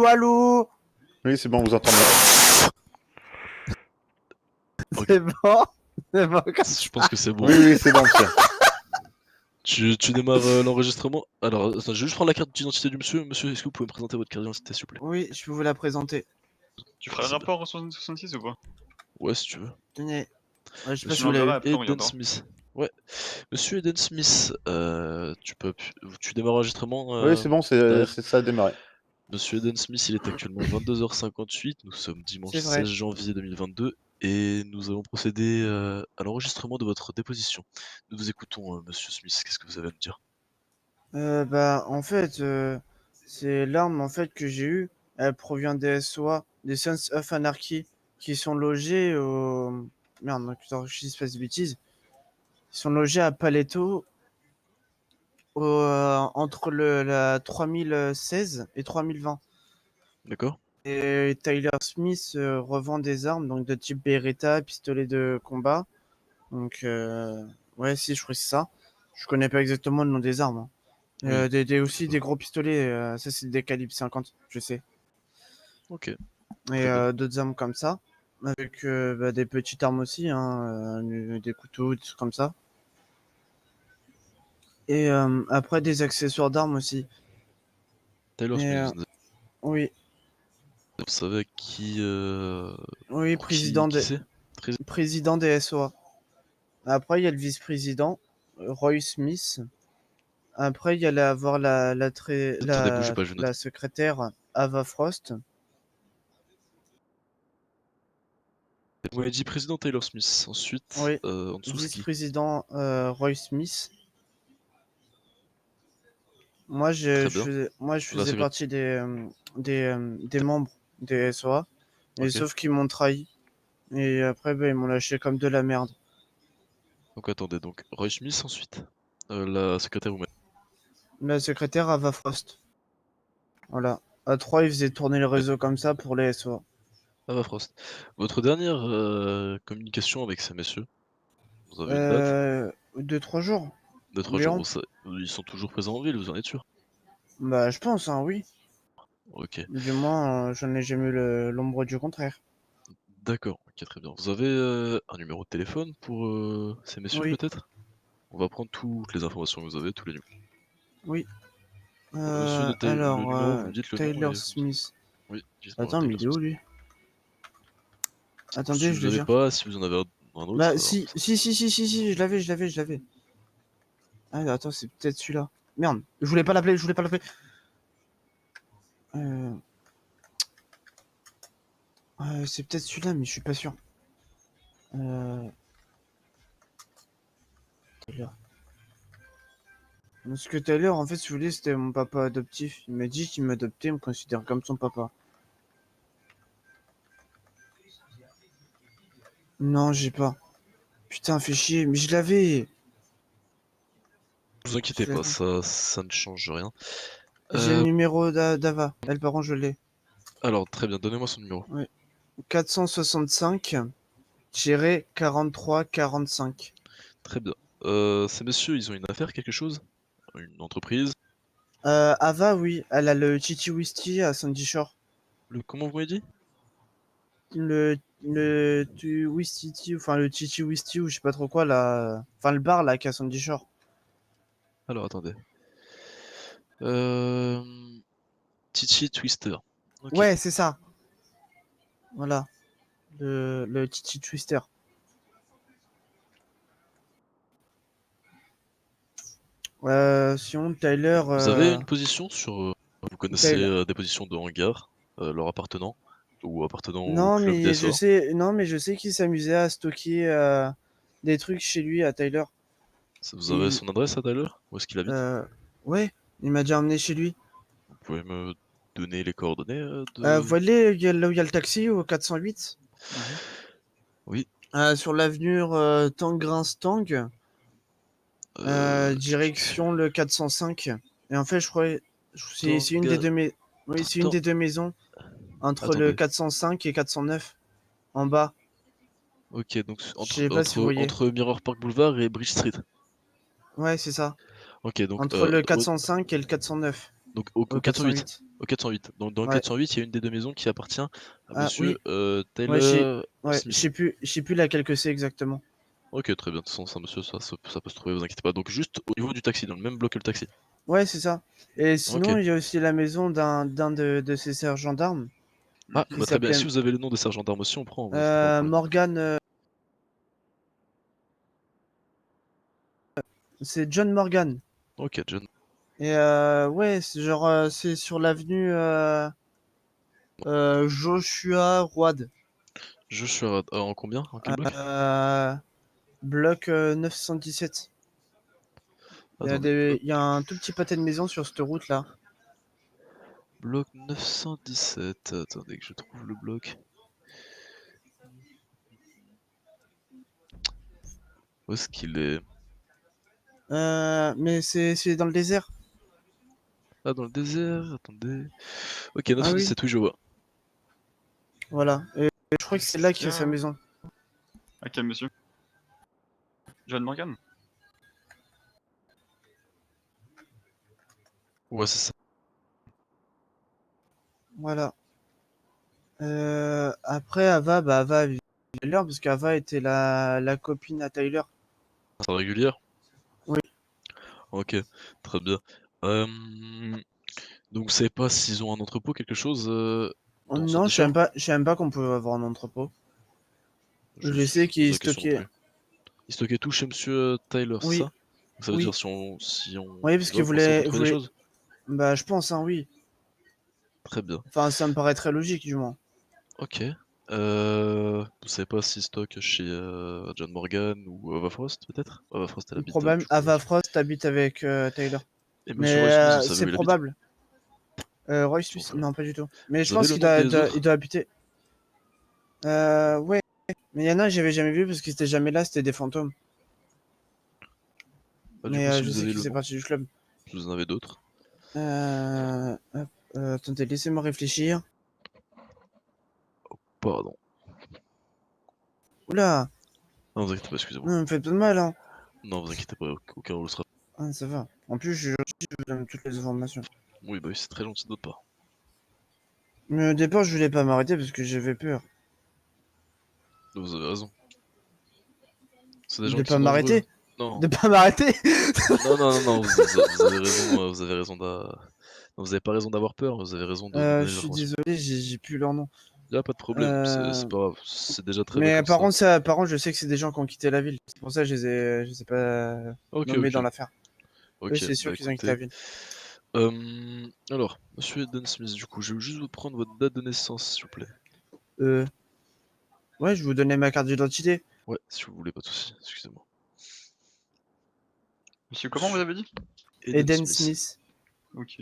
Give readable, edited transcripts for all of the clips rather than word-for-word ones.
Allô. Oui, c'est bon, on vous entend bien. C'est bon. C'est bon comme Je pense que c'est bon. Oui, c'est bon, monsieur. Tu démarres l'enregistrement. Alors, attends, je vais juste prendre la carte d'identité du monsieur. Monsieur, est-ce que vous pouvez me présenter votre carte d'identité, s'il vous plaît? Oui, je peux vous la présenter. Tu feras le rapport au 66 ou quoi? Ouais, si tu veux. Tenez. Ouais, je sais pas si Je vous l'avez. l'enverrai après, on Eden regardera. Smith. Ouais. Monsieur Eden Smith, tu démarres l'enregistrement Oui, c'est bon, derrière. ça a démarré. Monsieur Eden Smith, il est actuellement 22h58. Nous sommes dimanche C'est vrai. 16 janvier 2022 et nous allons procéder à l'enregistrement de votre déposition. Nous vous écoutons, monsieur Smith. Qu'est-ce que vous avez à nous dire? En fait, c'est l'arme en fait que j'ai eue. Elle provient des SOA, des Sons of Anarchy, qui sont logés au. Merde, non, putain, je dis pas de bêtises. Ils sont logés à Paleto, entre la 3016 et 3020. D'accord? Et Tyler Smith revend des armes, donc de type Beretta, pistolet de combat. Donc, ouais, si, je crois que c'est ça. Je connais pas exactement le nom des armes, hein. Oui. Aussi des gros pistolets, ça c'est des calibres 50, je sais. Ok. Et Très bien. d'autres armes comme ça, avec des petites armes aussi, hein, des couteaux, des trucs comme ça. Et après des accessoires d'armes aussi. Taylor Et, Smith, oui, vous savez qui, oui, pour qui c'est? président des SOA. Après, il y a le vice-président, Roy Smith. Après, il y a Attendez, bougez pas, je vais la noter. secrétaire Ava Frost. Vous m'avez dit président Taylor Smith. Ensuite, Oui, en dessous, c'est qui? vice-président Roy Smith. Très bien. Moi, je La faisais secrétaire. partie des membres des SOA. Et Ok. sauf qu'ils m'ont trahi. Et après, ils m'ont lâché comme de la merde. Donc attendez, donc Roy Smith ensuite. La secrétaire vous La secrétaire Ava Frost. Voilà. À 3, ils faisaient tourner le réseau comme ça pour les SOA. Ava Frost. Votre dernière communication avec ces messieurs, vous avez une date? 2-3 jours De 3 jours. environ. Ils sont toujours présents en ville, vous en êtes sûr? Bah, je pense, hein, oui. Ok. Du moins, je n'ai jamais eu l'ombre du contraire. D'accord, ok, très bien. Vous avez un numéro de téléphone pour ces messieurs Oui, peut-être? On va prendre toutes les informations que vous avez, tous les numéros. oui. Monsieur, notez le numéro, vous me dites le nom Tyler et comme ça. Smith. Oui, dites-moi Attends, mais Taylor il est où Smith. lui? Si Attendez, je vous le avez gère. pas, si vous en avez un autre, Bah, alors. si, je l'avais. Ah, attends, c'est peut-être celui-là. Merde, je voulais pas l'appeler. Euh, c'est peut-être celui-là, mais je suis pas sûr. Euh, Tyler. Parce que Tyler, en fait, si vous voulez, c'était mon papa adoptif. Il m'a dit qu'il m'adoptait, il me considère comme son papa. Non, j'ai pas. Putain, fais chier, mais je l'avais. Ne vous inquiétez Je pas, l'avais. ça ne change rien. J'ai le numéro d'Ava. Elle, par contre, je l'ai. Alors, très bien, donnez-moi son numéro. Ouais. 465-43-45. Très bien. Ces messieurs, ils ont une affaire, quelque chose? Une entreprise? Ava, oui, elle a le Chichi Whisky à Sandy Shore. Comment vous m'avez dit? Whisky, enfin le Chichi Whisky ou je sais pas trop quoi, là. Enfin, le bar là qui est à Sandy Shore. Alors, attendez. Euh... Titi Twister. Ok. Ouais, c'est ça. Voilà. Le Chichi Twister. Sinon, Tyler. Vous avez une position sur... vous connaissez Tyler. des positions de hangar, leur appartenant, ou appartenant au Non, club mais je DSO? sais, non, mais je sais qu'il s'amusait à stocker des trucs chez lui à Tyler. Vous avez Il, son adresse à Tyler? Où est-ce qu'il habite? ouais, il m'a déjà emmené chez lui. Vous pouvez me donner les coordonnées Vous de... voyez là où il y a le taxi au 408, Oui. sur l'avenue Tangrinstang, direction le 405. Et en fait, je crois c'est une des Tanga... deux oui, c'est une Tan- des deux maisons entre le Attendez. 405 et 409 en bas. Ok, donc Je sais pas si vous voyez. entre Mirror Park Boulevard et Bridge Street. Ouais, c'est ça. Ok, donc, Entre le 405 et le 409 donc au au 408. 408. Au 408. Donc dans le Ouais. 408, il y a une des deux maisons qui appartient à Ah, monsieur oui. Taylor Ouais, Smith. je sais plus laquelle que c'est exactement. Ok, très bien. De toute façon, ça, monsieur, ça peut se trouver, vous inquiétez pas. Donc juste au niveau du taxi, dans le même bloc que le taxi. Ouais, c'est ça. Et Ok. sinon, il y a aussi la maison d'un de ces sergents d'armes Ah, qui bah très bien. s'appelait Si vous avez le nom des sergents d'armes aussi, on prend. Ouais, c'est pas un problème. Morgan. C'est John Morgan. Ok, John. Et ouais, c'est genre, c'est sur l'avenue Joshua Road. Joshua, en combien? En quel bloc? Euh, bloc 917. Attendez. Il y a un tout petit pâté de maison sur cette route là. Bloc 917. Attendez que je trouve le bloc. Où est-ce qu'il est? Mais c'est dans le désert. Ah, dans le désert. Attendez. Ok, Ah oui, 917, oui, je vois. voilà. Et je crois que c'est là qu'il y a sa Tiens. maison. À quel monsieur? John Morgan? Ouais, c'est ça. Voilà. Après, Ava, bah Ava a vu Tyler parce qu'Ava était la copine à Tyler. C'est régulière? Oui. Ok, très bien. Euh, Donc vous savez pas s'ils ont un entrepôt, quelque chose Oh, dans non, Sandyshire? je savais même pas qu'on pouvait avoir un entrepôt. Je sais Je pose qu'il la question non stockait. plus. Ils stockaient tout chez monsieur Tyler, c'est Oui, ça? Donc ça veut dire oui, si on oui, parce va qu'il penser retrouver des voulait. choses? Bah, je pense, hein, oui. Très bien. Enfin, ça me paraît très logique, du moins. Ok. Vous savez pas s'ils stockent chez John Morgan ou Ava Frost, peut-être? Ava Frost, elle Le habite problème, du coup Ava avec. Frost habite avec Tyler. Et monsieur Mais Roy Smith, vous savez c'est où il habite? probable. Roy Bon, Smith, très bien. non, pas du tout. Mais je Vous avez pense le nom des il autres? doit habiter. Ouais. Mais il y en a, j'avais jamais vu parce qu'ils étaient jamais là, c'était des fantômes. Ah, du Mais coup, si je vous sais avez qu'ils le faisaient nom, partie du club. si vous en avez d'autres. Hop, attendez, laissez-moi réfléchir. Pardon. Oula, Non, vous inquiétez pas, excusez-moi. non, me faites pas de mal, hein. Non, vous inquiétez pas, au cas où le sera. Ah, ça va. En plus, je vous donne toutes les informations. Oui, bah oui, c'est très gentil de votre part. Mais au départ, je voulais pas m'arrêter parce que j'avais peur. Vous avez raison. C'est des gens De qui pas sont dangereux. m'arrêter? Non, De pas m'arrêter? non, vous avez raison, vous avez raison non, vous avez pas raison d'avoir peur, vous avez raison de nous Je donner les suis informations. désolé, j'ai plus leur nom. Y'a pas de problème, c'est Euh, pas grave, c'est déjà très bien mais comme ça. par contre, je sais que c'est des gens qui ont quitté la ville. C'est pour ça que je les ai pas Ok, nommés dans ok, l'affaire. Eux, ok, c'est bah sûr qu'ils ont quitté la écoutez. ville. Alors, monsieur Eden Smith, du coup, je vais juste vous prendre votre date de naissance, s'il vous plaît. Euh, ouais, je vous donnais ma carte d'identité. Ouais, si vous voulez, pas de soucis, excusez-moi. Monsieur, comment vous Monsieur avez dit? Eden Eden Smith, Smith. Ok.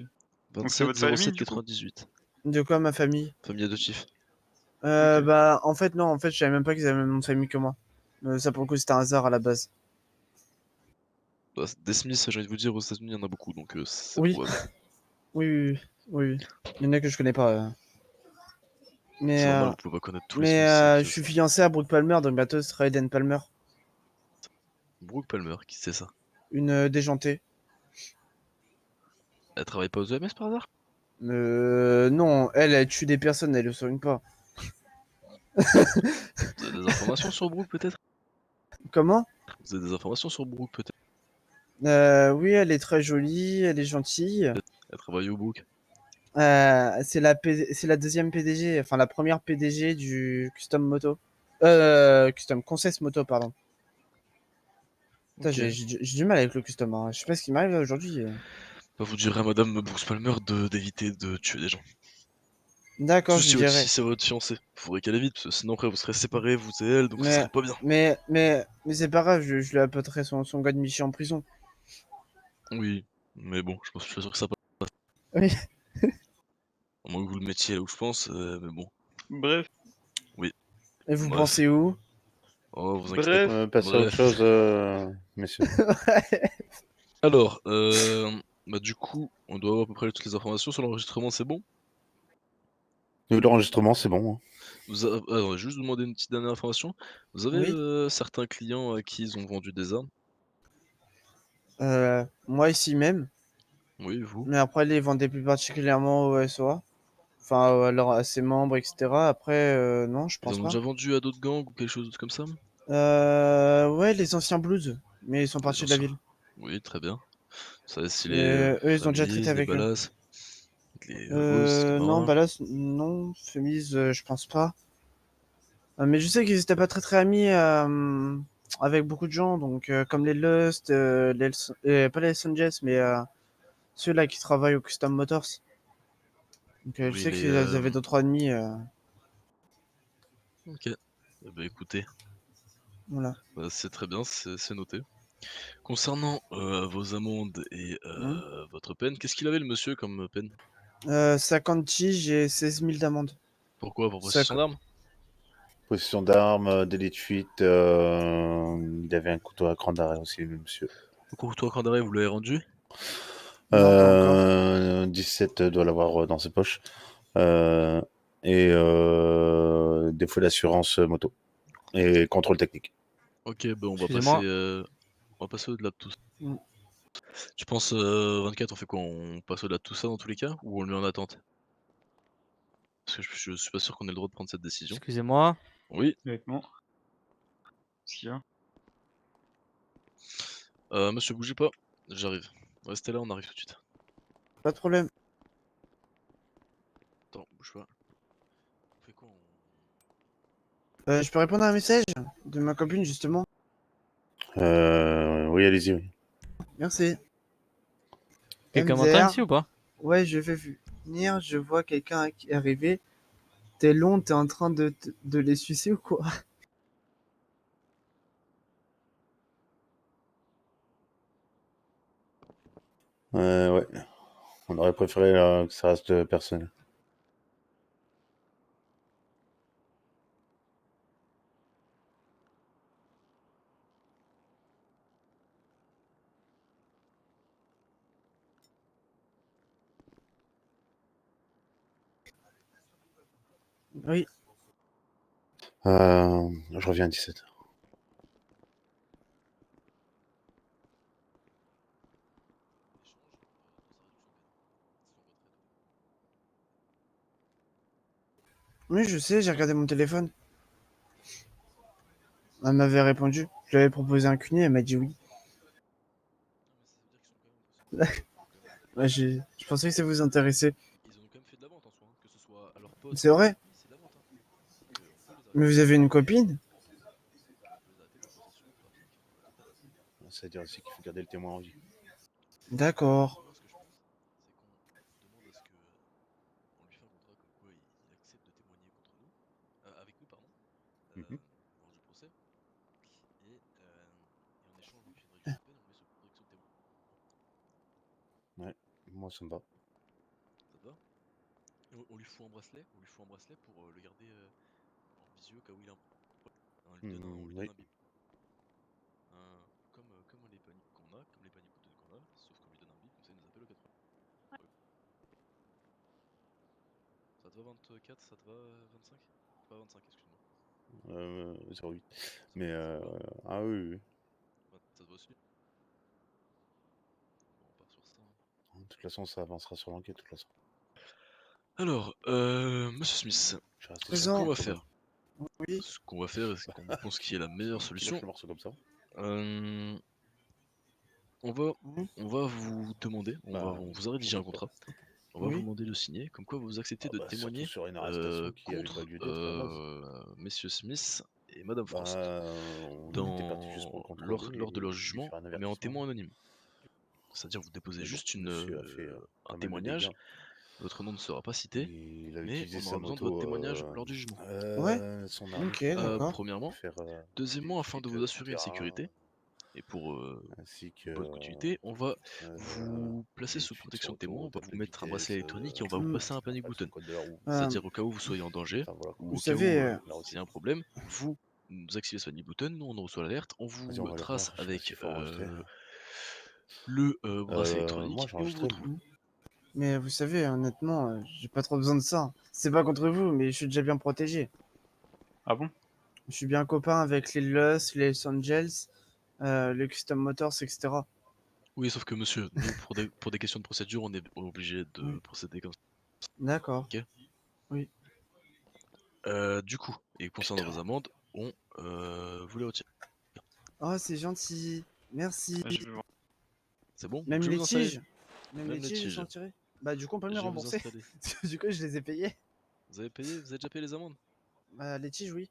Donc c'est 27 votre famille, 07 du coup? 98, De quoi, ma famille? famille adoptive. Ok. Bah, en fait, non, en fait, je savais même pas qu'ils avaient le même nom de famille que moi. Ça, pour le coup, c'était un hasard à la base. Bah, des Smiths, j'ai envie de vous dire, aux États-Unis, il y en a beaucoup, donc c'est Oui, probable. oui, oui, oui, oui. Il y en a que je connais pas. Mais, C'est normal, euh, vous pouvez pas connaître tous les Smiths, c'est je ok suis aussi. fiancé à Brooke Palmer, donc bientôt ce sera Eden Palmer. Brooke Palmer, qui c'est ça? Une déjantée. Elle travaille pas aux EMS par hasard? Non, elle tue des personnes, elle le soigne pas. Vous avez des informations sur Brooke peut-être? Comment? Vous avez des informations sur Brooke peut-être? Oui, elle est très jolie, elle est gentille. Elle travaille au Brooke? C'est la deuxième PDG, enfin la première PDG du Custom Moto. Custom Concess Moto, pardon. Putain, Ok. j'ai du mal avec le custom, hein. Je sais pas ce qui m'arrive là aujourd'hui. Bah, vous direz à Madame Brooke Palmer d'éviter de tuer des gens. D'accord, Surtout je lui dirai. si c'est votre fiancé. Faudrait qu'elle évite, parce que sinon après vous serez séparés, vous et elle, donc ça Mais, serait pas bien. mais c'est pas grave, je lui apporterai son gars de Michi en prison. Oui, mais bon, je suis sûr que ça passe. Oui. À moins que vous le mettiez là où je pense, mais bon. Bref. Oui, Et vous bref. pensez où? Oh, vous inquiétez pas. Bref. Passer à autre Bref. chose, messieurs. Alors, bah du coup, on doit avoir à peu près toutes les informations sur l'enregistrement, c'est bon? L'enregistrement, c'est bon, hein. Alors, juste vous demander une petite dernière information. Vous avez Oui. certains clients à qui ils ont vendu des armes? Moi ici même. Oui, vous? Mais après, ils vendaient plus particulièrement au SOA. Enfin, alors à ses membres, etc. Après, non, je Ils pense en ont pas. déjà vendu à d'autres gangs ou quelque chose comme ça? Ouais, les anciens Blues, mais ils sont Les partis de la anciens. ville. Oui, très bien. Ça, c'est Mais les eux, ils ont déjà traité Famises, les avec eux. Ballas, les Roses, les Non, Marins. bah là, non, Femise, je pense pas. Mais je sais qu'ils étaient pas très très amis avec beaucoup de gens, donc comme les Lust, pas les Hells mais ceux-là qui travaillent au Custom Motors. Donc je Oui, sais les. qu'ils avaient d'autres ennemis. Ok. Eh ben, écoutez, Voilà. bah, c'est très bien, c'est noté. Concernant vos amendes et Hmm. votre peine, qu'est-ce qu'il avait le monsieur comme peine? 50 tiges et 16 000 d'amende. Pourquoi? Pour Ça, possession d'armes? Possession d'armes, délit de fuite, il avait un couteau à cran d'arrêt aussi, le monsieur. Le couteau à cran d'arrêt, vous l'avez rendu? non, pas encore. 17 doit l'avoir dans ses poches. Et défaut d'assurance moto. Et contrôle technique. Ok, ben Excusez-moi. on va passer au-delà de tout ça. Mm. Tu penses 24, on fait quoi? On passe au-delà de tout ça dans tous les cas? Ou on le met en attente? Parce que je suis pas sûr qu'on ait le droit de prendre cette décision. Excusez-moi. Oui, Honnêtement. Qu'est-ce qu'il y a? monsieur, bougez pas, j'arrive. Restez là, on arrive tout de suite. Pas de problème. Attends, bouge pas. On fait quoi? Je peux répondre à un message de ma copine, justement. Oui, allez-y, oui. Merci. Quelqu'un m'entend MDR. ici ou pas? Ouais, je vais venir, je vois quelqu'un qui est arrivé. T'es long, t'es en train de les sucer ou quoi? Ouais. On aurait préféré que ça reste personnel. Oui. Je reviens à 17. Oui, je sais, j'ai regardé mon téléphone. Elle m'avait répondu. Je lui avais proposé un cunier, elle m'a dit oui. Ouais, je pensais que ça vous intéressait. Ils en ont quand même fait de la vente en soi, hein, que ce soit à leur poste C'est ou à vrai? eux, c'est de la vente. Hein. On peut les arrêter. Mais vous avez une copine? On peut les arrêter pour possession de trafic. C'est-à-dire aussi qu'il faut garder le témoin en vie. D'accord. Moi, ce que je pense, c'est qu'on demande à ce que. On lui fait un contrat comme quoi il accepte de témoigner contre nous, avec nous, pardon, Mhm. lors du procès. Et en échange, on lui fait une réduction de peine, on le met sous protection de témoin. Ouais, moi ça me va. Ça te va? Et on lui fout un bracelet, pour le garder en visio au cas où il a un problème. On lui donne Oui. un bip. Comme les paniques qu'on a, comme les paniques coûteuses qu'on a, sauf qu'on lui donne un bip, comme ça il nous appelle au 80. Ça te va 24, ça te va 25? Pas 25, excuse-moi. 08. Ça Mais ça te va? ah oui, oui. Ça te va aussi? Bon, on part sur ça. Hein. De toute façon, ça avancera sur l'enquête, de toute façon. Alors, monsieur Smith, Je vais rester ce sur Présent. qu'on le va problème. faire, Oui. et ce qu'on pense qui est la meilleure Qui lâche solution, le morceau comme ça. euh, on va, Mhm. on va vous demander, on vous a rédigé un j'écoute pas. contrat, on va vous Oui. demander de signer, comme quoi vous acceptez de Surtout témoigner sur une arrestation qui avait pas contre lieu d'être à la base. messieurs Smith et madame Frost On était parti juste pour le contrôler lors de leur et lui jugement, faire un mais en avertissement. témoin anonyme. C'est-à-dire vous déposez Mais bon, juste monsieur a fait un pas mal de témoignage, dégâts. votre nom ne sera pas cité, Il a mais utilisé on sa aura besoin de votre moto, témoignage lors du jugement. Ouais. son arme Ok, pour d'accord. Premièrement. faire Deuxièmement, des afin de fuites vous assurer une souterrains, sécurité, et pour ainsi une que bonne continuité, on va vous placer des sous fuites sur protection de témoin, on va autoroute à vous toute mettre un bracelet vitesse, électronique et on va vous passer un panic infraction button. de code de la route. Euh, C'est-à-dire au cas où vous soyez en danger, Enfin voilà quoi. vous ou au cas savez, où La il y a un reçu. problème, vous nous activez ce panic button, nous on reçoit l'alerte, on Vas-y, on vous va les trace revoir. Je sais pas s'il avec faut enregistrer. le bracelet Moi électronique j'ai et on vous enregistré. retrouve. mais vous savez, honnêtement, j'ai pas trop besoin de ça. C'est pas contre vous, mais je suis déjà bien protégé. Ah bon? Je suis bien copain avec les Lust, les Los Angeles, le Custom Motors, etc. Oui, sauf que monsieur, nous, pour des questions de procédure, on est obligé de Oui. procéder comme ça. D'accord. Ok. Oui. Du coup, et concernant vos amendes, on vous les retire. Oh, c'est gentil. Merci. Je vais voir. C'est bon? Donc, Même je vais les vous installer. tiges. Même Même les les tiges, ils tiges. sont tirés. Bah, du coup, on peut me Je les vais vous rembourser. installer. Parce que du coup, je les ai payés. Vous avez payé? Vous avez déjà payé les amendes? Bah, les tiges, oui.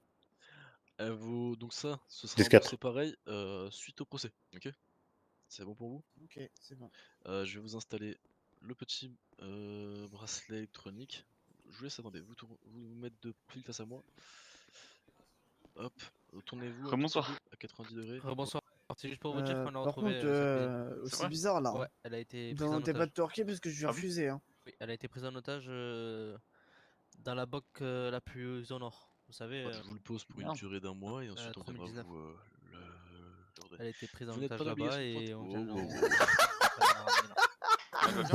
Donc ça, ce sera 10-4. remboursé pareil suite au procès. Ok? C'est bon pour vous? Ok, c'est bon. Je vais vous installer le petit bracelet électronique. Je vous laisse, attendez, vous mettre de profil face à moi. Hop, tournez-vous un tout petit Rebonsoir. peu à 90 degrés. Rebonsoir. C'est juste pour vous dire qu'on a Par retrouvé contre, cette cuisine. C'est c'est vrai? bizarre là. Ouais, Hein. elle a été prise en Demandez pas otage. de Turquie parce que je vais Ah bon? refuser. Hein. Oui, elle a été prise en otage dans la boc la plus au nord. Vous savez, Je vous le pose pour une Merde. durée d'1 mois et ensuite on viendra 3019. vous le redonner. Elle a été prise en Vous n'êtes pas otage là-bas d'obligation de pointer. et on Oh, vient de oh, la oh. ramener là. Elle va bien?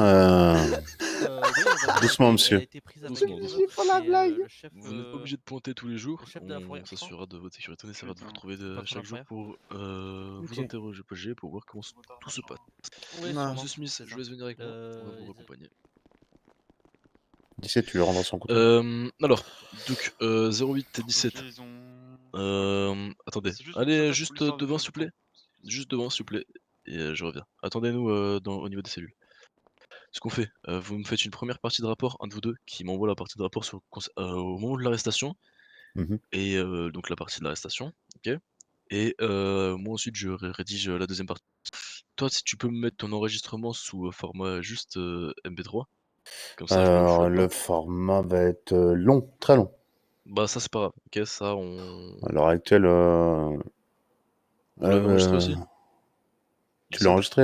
Oui, on va dire, Doucement, elle a monsieur. été prise avec Doucement, une doucement. meuf, Pas la c'est blague. le chef. Vous n'êtes pas obligé de pointer tous les jours. le chef de la fourrière, On je crois. s'assurera de votre sécurité, on essaiera de vous Putain. retrouver Le patron de chaque la jour fourrière. pour vous Ok. interroger pour voir comment tout se passe. Oui, Non. sûrement. Monsieur Smith, c'est je ça. vous laisse venir avec moi, on va vous Euh, raccompagner. 17, tu lui rendras son couteau. Alors, donc 08 et 17. Ok, ils ont. Attendez, C'est juste pour allez ça, juste pour l'histoire de devant faire s'il du vous plaît. temps. Juste devant s'il vous plaît. Et je reviens. Attendez-nous au niveau des cellules. Ce qu'on fait, vous me faites une première partie de rapport, un de vous deux, qui m'envoie la partie de rapport au moment de l'arrestation. Mhm. Et donc la partie de l'arrestation, ok. Et moi ensuite je rédige la deuxième partie. Toi, si tu peux me mettre ton enregistrement sous format juste MP3, comme ça je le Alors, flotte pas. le format va être long, très long. Bah ça c'est pas grave, ok, ça on... À l'heure actuelle, Vous l'avez enregistré aussi? tu l'as 17? enregistré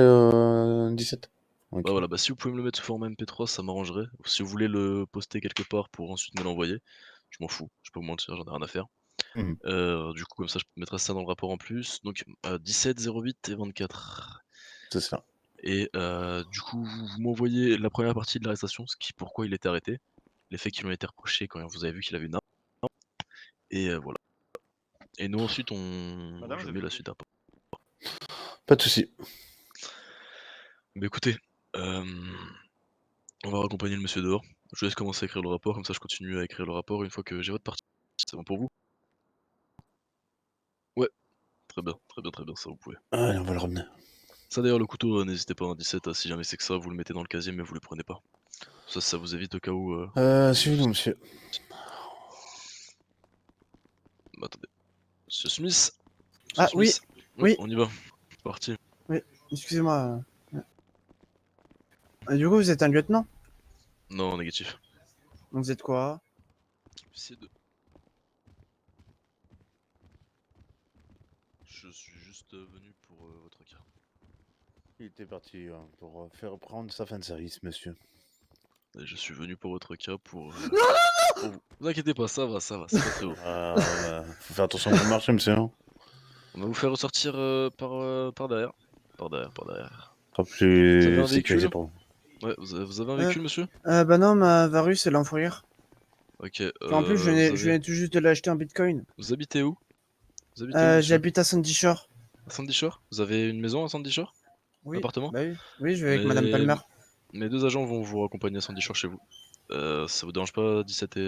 17? Bah Ok. voilà, bah si vous pouvez me le mettre sous format MP3, ça m'arrangerait. Si vous voulez le poster quelque part pour ensuite me l'envoyer, je m'en fous, je peux vous mentir, j'en ai rien à faire. Mhm. Du coup comme ça je mettrai ça dans le rapport en plus. Donc 17, 08 et 24. C'est ça. Et du coup vous m'envoyez la première partie de l'arrestation, pourquoi il était arrêté, les faits qui lui ont été reprochés quand vous avez vu qu'il avait une arme, et voilà. Et nous ensuite Madame, je vous mets avez la dit. suite à part. Pas de souci. Mais écoutez, on va raccompagner le monsieur dehors. Je vous laisse commencer à écrire le rapport, comme ça je continue à écrire le rapport une fois que j'ai votre partie. C'est bon pour vous? Ouais, très bien, très bien, très bien, ça vous pouvez. Allez, on va le ramener. Ça d'ailleurs le couteau, n'hésitez pas, 17, si jamais c'est que ça, vous le mettez dans le casier mais vous le prenez pas. Ça vous évite au cas où... Suivez-nous, monsieur. Bah, attendez. Monsieur Smith? Monsieur Ah oui, Smith? oui. On y va. C'est parti. Oui, excusez-moi. Du coup, vous êtes un lieutenant? Non, négatif. Vous êtes quoi? Officier 2. Je suis juste venu pour votre cas. Il était parti pour faire prendre sa fin de service, monsieur. Et je suis venu pour votre cas pour vous. Vous inquiétez pas, ça va, c'est pas très haut. Faut faire attention à vous marcher, monsieur. Hein. On va vous faire ressortir par derrière. Par derrière. Ce sera Vous avez plus un sécurisé véhicule? pour vous. Ouais, vous avez un véhicule, monsieur? Bah non, ma Varus, c'est l'enfourrière. Ok, En plus, je vous venais tout juste de l'acheter en bitcoin. Vous habitez où? Vous habitez où, monsieur? J'habite à Sandy Shore. À Sandy Shore? Vous avez une maison à Sandy Shore? Oui, Appartement? bah oui. Oui, je vais avec Madame Palmer. Mes deux agents vont vous accompagner à Sandy Shore chez vous. Ça vous dérange pas, 17 et...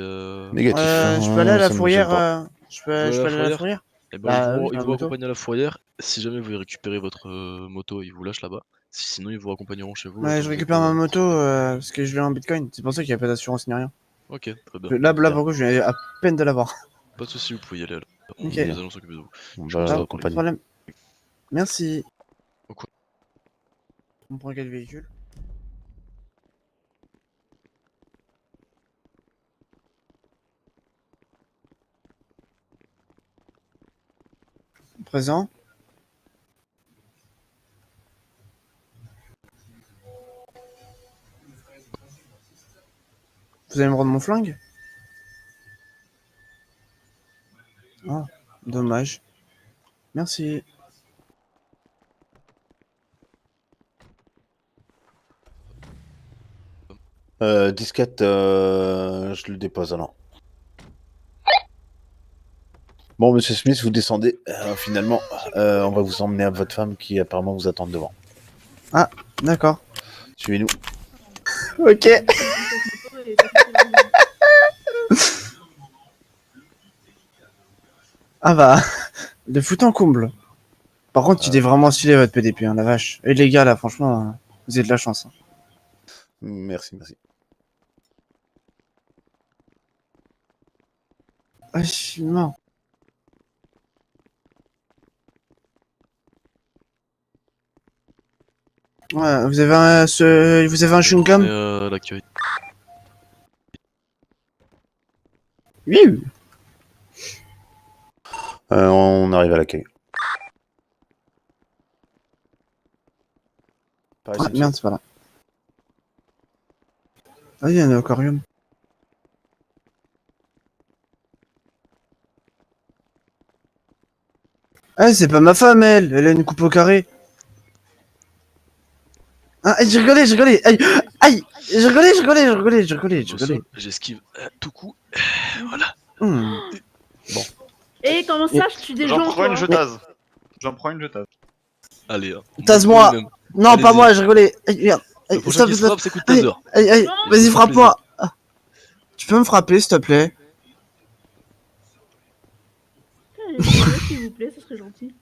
Négatif. Je peux aller à la ça me gêne fourrière. pas. Je Vous allez peux à la aller à la fourrière? fourrière? Eh ben, Bah oui, ils la vous moto. accompagnent à la fourrière. Si jamais vous voulez récupérer votre moto, ils vous lâchent là-bas. Sinon, ils vous accompagneront chez vous. Ouais, tant je que vous êtes récupère ma pas- moto parce que je l'ai en bitcoin. C'est pour ça qu'il n'y a pas d'assurance ni rien. Ok, très bien. Là, Bien. pour le coup, je viens à peine de l'avoir. Pas de soucis, vous pouvez y aller. Ok. Les Bien. allons s'occuper de vous. On Je va commence à Pas de rappeler. accompagner. problème. Merci. Ok. On prend quel véhicule? Présent. Vous allez me rendre mon flingue? Ah, dommage. Merci. Disquette, je le dépose alors. Bon, monsieur Smith, vous descendez. Finalement, on va vous emmener à votre femme qui apparemment vous attend devant. D'accord. Suivez-nous. Ok. Ah bah, de foot en comble. Par contre, il est vraiment stylé votre PDP, hein, la vache. Et les gars, là, franchement, vous avez de la chance. Hein. Merci, merci. Ah, je suis mort. Ouais, vous avez un chewing-gum? L'accueil. Oui. On arrive à l'accueil. Par Ah, ici, merde, c'est pas là. Ah, il y a un aquarium. Ah, c'est pas ma femme, elle. Elle a une coupe au carré. Ah, j'ai rigolé. Aïe, aïe. J'ai rigolé. J'esquive tout coup. Hmm. Bon. Et comment ça, je tue des J'en gens, prends une toi jetase. J'en prends une jetase. Allez, hein. Tasse-moi. Même. Non, pas Allez-y. moi, j'ai rigolé. Aïe, merde. Le Aïe, prochain qui se frappe, c'est coup de taser. Aïe, Non. vas-y, Ça fait frappe-moi. Ah. Tu peux me frapper, s'il te plaît? S'il vous plaît, ça serait gentil.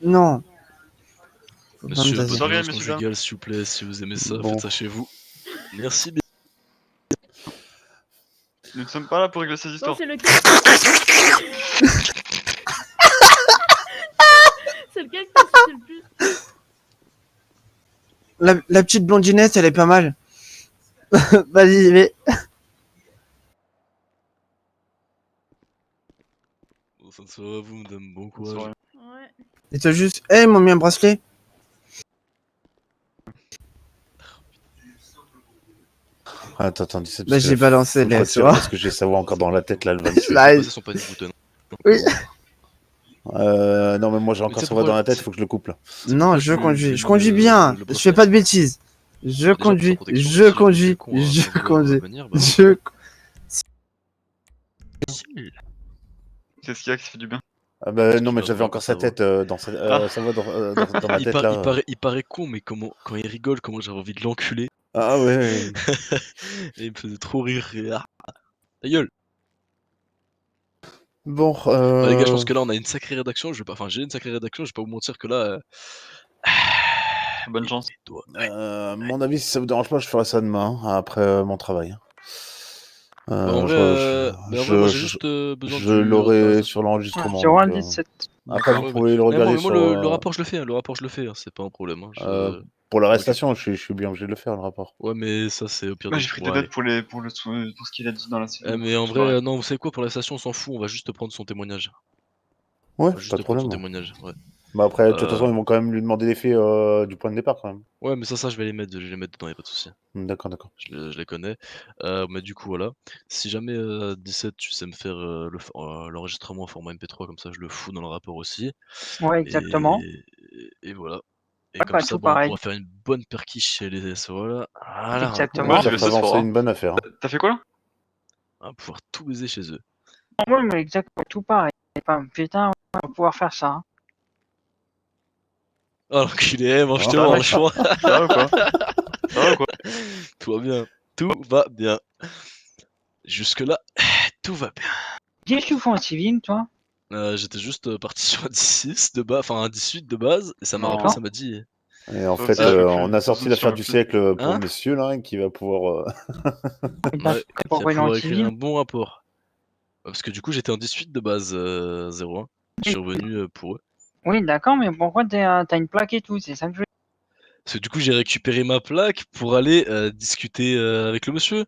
Non. Faut pas me Monsieur, taser. bonne Sorry, violence monsieur conjugale, s'il vous plaît, si vous aimez ça, Bon. faites ça chez vous. Merci bien. Nous ne sommes pas là pour régler ces Bon, histoires. c'est lequel C'est lequel que t'as sucé le plus? La petite blondinette, elle est pas mal. Vas-y, mais. Bon, ça ne sera à vous, madame. Bon courage. Ouais. Et t'as juste. Eh, ils m'ont mis un bracelet. Attends, 17. Bah, j'ai balancé les SOA. Parce que j'ai savoir encore dans la tête, là, le 28. Là, Passer son panier bouton. Oui. Non, mais moi, j'ai Mais encore c'est savoir dans la pourquoi- tête, faut que je le coupe, là. Non, pourquoi je tu conduis. fais Je conduis le- bien. le Je bracelet fais pas de bêtises. Je Déjà, pour sa conduis. protection, Je si conduis. les cons, Je vont vouloir conduis. venir, bah, Je. C'est ce qu'il y a qui fait du bien. Ah bah, Parce non, qu'il mais va j'avais vouloir encore que sa ça tête dans sa voix dans ma tête, là. il paraît con, mais quand il rigole, comment j'avais envie de l'enculer. Ah ouais. Et il me faisait trop rire. Et ah, ta gueule. Bon, Bah, les gars, je pense que là, on a une sacrée rédaction. J'ai une sacrée rédaction. Je vais pas vous mentir que là. Bonne chance. les doigts. à mon avis, si ça vous dérange pas, je ferai ça demain, hein, après mon travail. Bah, en vrai, moi, j'ai juste besoin je du l'aurai rapport. sur l'enregistrement. donc, 017. après, D'accord, vous ouais, pouvez le mais regarder moi, sur. le rapport, je le fais. Le rapport, je le fais. C'est pas un problème. Hein. Pour l'arrestation, je suis bien obligé de le faire, le rapport. Ouais, mais ça, c'est au pire Moi des j'ai pris cas. des Ouais. notes pour ce qu'il a dit dans la série. Mais en Tout pareil. vrai, non, vous savez quoi, pour la station, on s'en fout, on va juste prendre son témoignage. Ouais, On va pas juste de prendre son problème. témoignage, ouais. Bah après, de toute Euh, façon, ils vont quand même lui demander les faits du point de départ, quand même. Ouais, mais ça, je vais les mettre dedans, y'a pas de souci. D'accord. Je les connais. Mais du coup, voilà. Si jamais 17, tu sais me faire l'enregistrement en format MP3, comme ça, je le fous dans le rapport aussi. Ouais, exactement. Et voilà. Et Ouais, comme pas ça, tout bah, on pareil. pourra faire une bonne perquiche chez les SO, là. Voilà, Exactement. Ouais, Ça j'ai fait fait ce avancer fort. une bonne affaire. Hein. T'as fait quoi là? on va pouvoir tout baiser chez eux. Ouais, mais exactement tout pareil. Enfin, putain, on va pouvoir faire ça. Hein. Oh l'enculé, mange tes Ah, mots, franchement. Ça va ou quoi? Ça va ou quoi? Tout va bien. Tout va bien. Jusque-là, tout va bien. Qu'est-ce que tu fais en civil, toi? J'étais juste parti sur un 16 de base, enfin un 18 de base, et ça m'a rappelé, D'accord. ça m'a dit. Et en Toi fait, aussi, je veux on plus. a sorti Personne l'affaire sur du le siècle pour Hein messieurs, là, qui va pouvoir. Et t'as Ouais, fait qui va pourquoi il est en pouvoir écrire civil? un bon rapport. Parce que du coup, j'étais en 18 de base 01. Je suis revenu pour eux. Oui, d'accord, mais pourquoi t'as une plaque et tout? C'est ça que je veux Parce que du coup, j'ai récupéré ma plaque pour aller discuter avec le monsieur.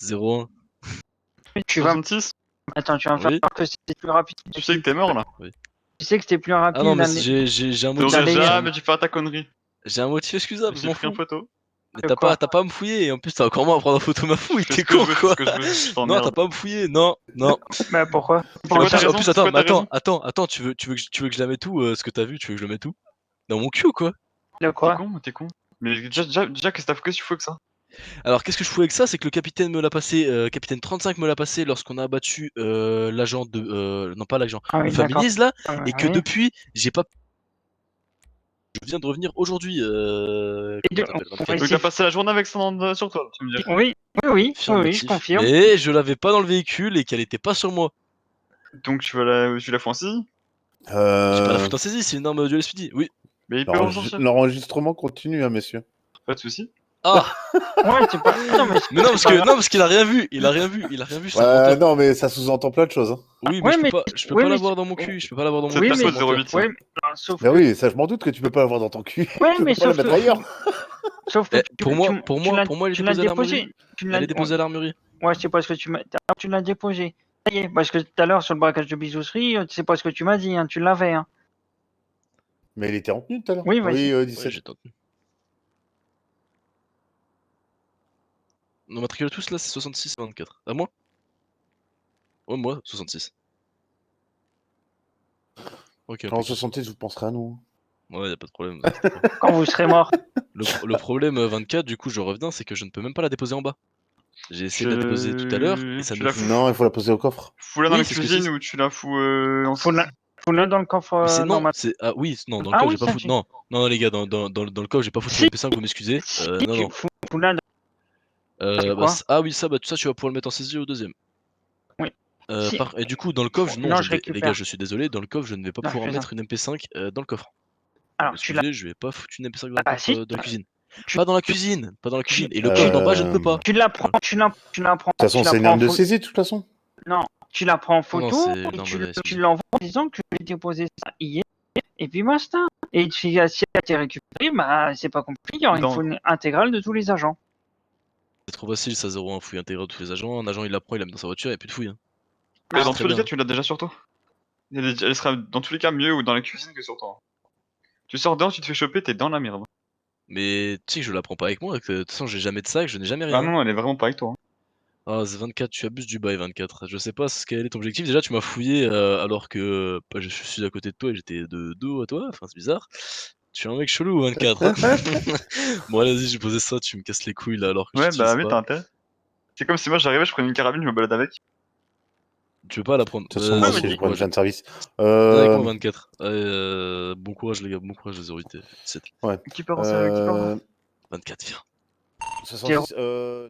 01. dire. Tu vas... 66? Attends, tu vas me faire Oui. croire que c'était plus rapide. Tu sais que t'es mort là? Tu sais que c'était plus rapide Ah non, mais d'aller... j'ai un T'aurais motif. D'aller- jamais dû faire ta connerie. J'ai un motif excusable, je J'ai m'en pris un fous. photo. Mais De t'as quoi pas à me fouiller, et en plus, t'as encore moins à prendre en photo ma fouille, Je fais t'es ce que je con veux, je fais quoi. ce que je veux. Je Non, t'emmerde. t'as pas à me fouiller, non. Bah pourquoi? C'est quoi ta En raison? plus, C'est attends, quoi mais ta raison? attends, tu veux que je la mette où ce que t'as vu, tu veux que je le mette où? Dans mon cul ou quoi? De quoi? T'es con. Mais déjà, qu'est-ce que tu fais que ça? Alors, qu'est-ce que je fous avec ça? C'est que le capitaine me l'a passé, capitaine 35 me l'a passé lorsqu'on a abattu l'agent de. Non, pas l'agent, Ah le oui, d'accord. familier là, Ah, et que oui. depuis, j'ai pas. je viens de revenir aujourd'hui. Et Comment t'appelles, on 24. va Donc t'as passé la journée avec ça sur toi, tu me dirais. Oui, oui, je Affirmatif. confirme. Mais je l'avais pas dans le véhicule et qu'elle était pas sur moi. Donc tu la fous en saisie. J'ai pas la Euh, foutre en saisie, c'est une arme du LSPD. Oui. Mais il peut en sortir. L'enregistrement continue, hein, messieurs. Pas de soucis. Ah Ouais, c'est pas. Non, mais mais non, parce c'est pas que grave. non, parce qu'il a rien vu. Il a rien vu. C'est un Ouais, menteur. non, mais ça sous-entend plein de choses. Hein. Oui, mais Ouais, je peux oui, pas mais l'avoir dans mon cul. Je peux pas l'avoir dans mon Cette Oui, cul. mais- c'est un personne menteur. 08. Ouais, mais sauf Bah que. oui, ça je m'en doute que tu peux pas l'avoir dans ton cul. Ouais, Tu mais peux pas la sauf mettre que. ailleurs. Sauf que Eh, pour moi, elle est tu l'as déposée à l'armurerie. déposé. Tu l'as Elle est déposée à l'armurerie. Ouais, c'est pas ce que tu m'as. Tu l'as déposé. Ça y est, parce que tout à l'heure sur le braquage de bijouterie, c'est pas ce que tu m'as dit, hein, tu l'avais. Hein. Mais il était en tenue tout à l'heure. Oui, vas-y. Oui, Ouais, 17. j'ai tenté. Non, matricule tous là, c'est 66 24. À moi? Ouais, moi, 66. Ok, En impeccable. 66, vous penserez à nous. Ouais, y a pas de problème. vous inquiétez pas. Quand vous serez mort. Le problème 24, du coup, je reviens, c'est que je ne peux même pas la déposer en bas. J'ai essayé de la déposer tout à l'heure et ça Tu ne la fout. Non, il faut la poser au coffre. Fous-la dans Oui, la c'est ce que cuisine c'est. ou tu la fous en Faut saisie. le dans le coffre Mais c'est non, normal. c'est ah oui, non, dans le Ah coffre, oui, j'ai pas ça, foutu. tu- Non, non, les gars, dans le coffre, j'ai pas foutu Si. le MP5, vous m'excusez. Si, Non, non. Fous-la dans. C'est quoi Ah oui, ça, tu vas pouvoir le mettre en saisie au deuxième. Oui. Si. Et du coup, dans le coffre, non, Non, je je ne vais- les gars, récupère. je suis désolé, dans le coffre, je ne vais pas Non, je pouvoir fais ça. mettre une MP5 dans le coffre. Alors, tu l'as. Excusez, je vais pas foutre une MP5 dans le Ah, coffre si. de la cuisine. Tu- Pas dans la cuisine, pas dans la tu- cuisine. Et le coffre d'en bas, je ne peux pas. Tu la prends, tu la prends. De toute façon, tu la c'est une prends en arme de photo. saisie, de toute façon. Non, tu la prends en Non, non, photo c'est et normal, tu excusez. l'envoies en disant que j'ai déposé ça hier et puis basta. Et si elle a été récupérée, bah c'est pas compliqué, il Dans- faut une intégrale de tous les agents. C'est trop facile, ça 0-1 fouille intégrale de tous les agents. Un agent il la prend, il la met dans sa voiture, et plus de fouille. Hein. Et c'est dans très tous les bien. cas, tu l'as déjà sur toi. Elle sera dans tous les cas mieux ou dans la cuisine que sur toi. Tu sors dehors, tu te fais choper, t'es dans la merde. Mais tu sais que je la prends pas avec moi, que de toute façon j'ai jamais de sac, je n'ai jamais rien. Ah non, elle est vraiment pas avec toi. Ah, c'est 24, tu abuses du bail 24. Je sais pas quel est ton objectif. Déjà, tu m'as fouillé alors que je suis à côté de toi et j'étais de dos à toi. Enfin, c'est bizarre. Tu es un mec chelou, 24. Hein. Bon, allez, vas-y, j'ai posé ça, tu me casses les couilles là alors que Ouais, je bah t'utilise oui, t'as pas. intérêt. C'est comme si moi j'arrivais, je prenais une carabine, je me balade avec. Tu veux pas la prendre? De toute façon, moi Vas-y, aussi, je bon prends une courage. fin de service. Viens avec moi, 24. Bon courage, les gars, bon courage, les autorités. 17. Qui peut avancer avec qui peut avancer 24, viens. 66,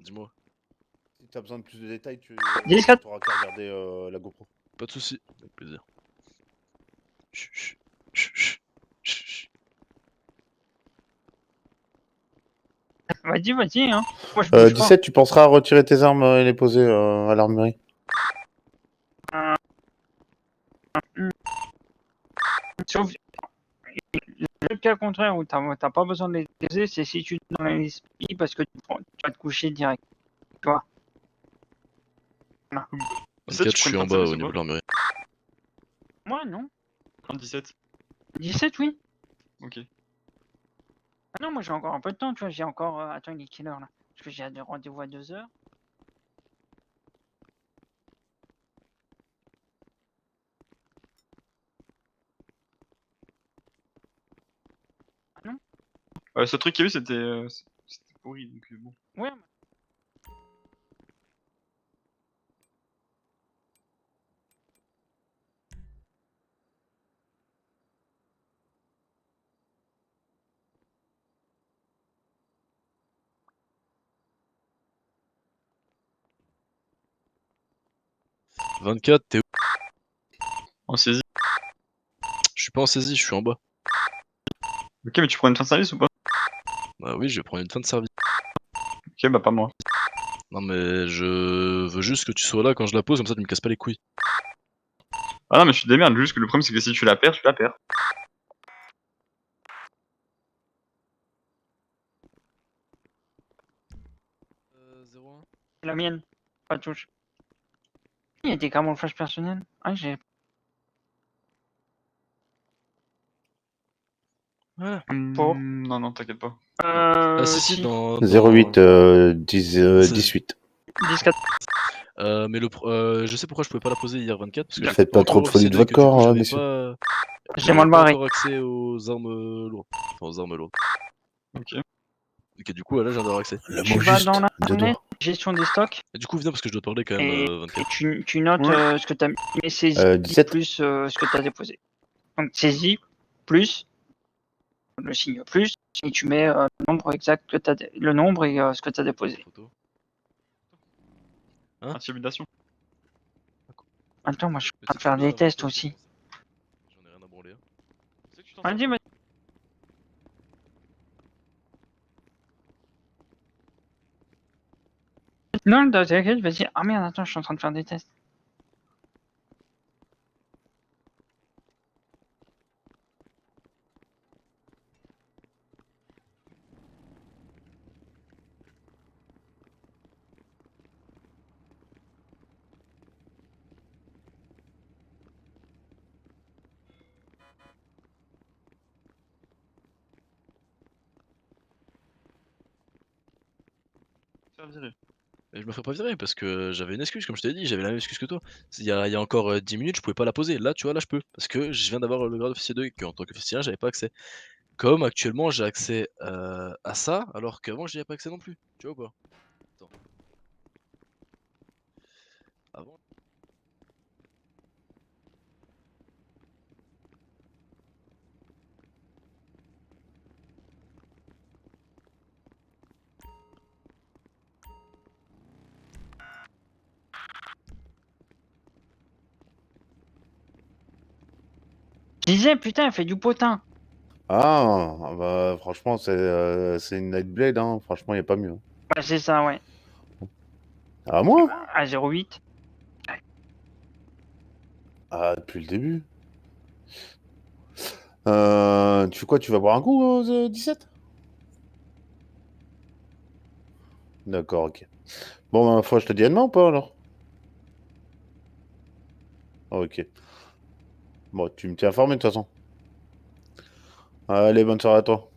Dis-moi. si t'as besoin de plus de détails, tu 10-4. auras qu'à regarder la GoPro. Pas de soucis, avec plaisir. Chut, chut, chut, chut, chut, chut. Vas-y, hein. Moi, je bouge pas. 17, tu penseras à retirer tes armes et les poser à l'armurerie. Sauf le cas contraire où t'as pas besoin de les déposer, c'est si tu es dans l'esprit parce que tu vas te coucher direct. Tu vois. 24, je tu suis prends en une bas fin de au service niveau ou de l'armurerie. Moi, non. 17. 17, oui. Ok. Ah non, moi j'ai encore un peu de temps, tu vois. J'ai encore. Attends, il est quelle heure là? Parce que j'ai un rendez-vous à 2h. Ce truc qu'il y a eu, c'était pourri, donc bon. Ouais. « 24, t'es où? En saisie. Je suis pas en saisie, je suis en bas. Ok, mais tu prends une fin de service ou pas? Bah oui, je vais prendre une fin de service. Ok, bah pas moi. Non mais je veux juste que tu sois là quand je la pose, comme ça tu me casses pas les couilles. Ah non, mais je suis démerde, juste que le problème c'est que si tu la perds, tu la perds. C'est La mienne. Pas de touche. Il y a des camouflages personnels. Ah, j'ai. Voilà. Pour Non, non, t'inquiète pas. Ah si, dans... 08 18. 10-4. Mais je sais pourquoi je pouvais pas la poser hier 24, parce que Faites pas trop de folie de votre corps, hein, messieurs. J'ai mal barré. encore accès aux armes lourdes. Enfin, aux armes lourdes. Ok. Ok, du coup, là, j'ai avoir accès. Le Tu mot vas juste, dans deux l'internet, doigts. gestion des stocks, Et du coup, viens parce que je dois te parler quand même, et 24. tu notes Ouais. ce que tu as mis saisi 17. plus ce que tu as déposé. Donc saisie plus le signe plus et tu mets le nombre exact que le nombre et ce que tu as déposé. Photo. Hein? Intimidation. Attends, moi je suis en Mais train de si tu faire veux, des avant tests toi, aussi. J'en ai rien à branler. Hein. Tu sais que tu t'en Vas-y, sors. vas-y. Non, t'inquiète, vas-y. Ah merde, attends, je suis en train de faire des tests. Faire virer. Et je me ferais pas virer parce que j'avais une excuse, comme je t'ai dit, j'avais la même excuse que toi. Il y a encore 10 minutes, je pouvais pas la poser. Là, tu vois, là, je peux. Parce que je viens d'avoir le grade d'officier 2 et qu'en tant qu'officier 1, j'avais pas accès. Comme actuellement, j'ai accès à ça, alors qu'avant, j'y avais pas accès non plus. Tu vois ou pas? Attends. Avant. Je disais, putain, elle fait du potin. Ah, bah franchement, c'est une Nightblade, hein. Franchement, il a pas mieux. Bah, c'est ça, ouais. Ah, moi? À 0,8. Ah, depuis le début. Tu fais quoi? Tu vas boire un coup, 17? D'accord, ok. Bon, ma foi, je te dis à demain ou pas alors? Ok. Bon, tu me tiens informé de toute façon. Allez, bonne soirée à toi.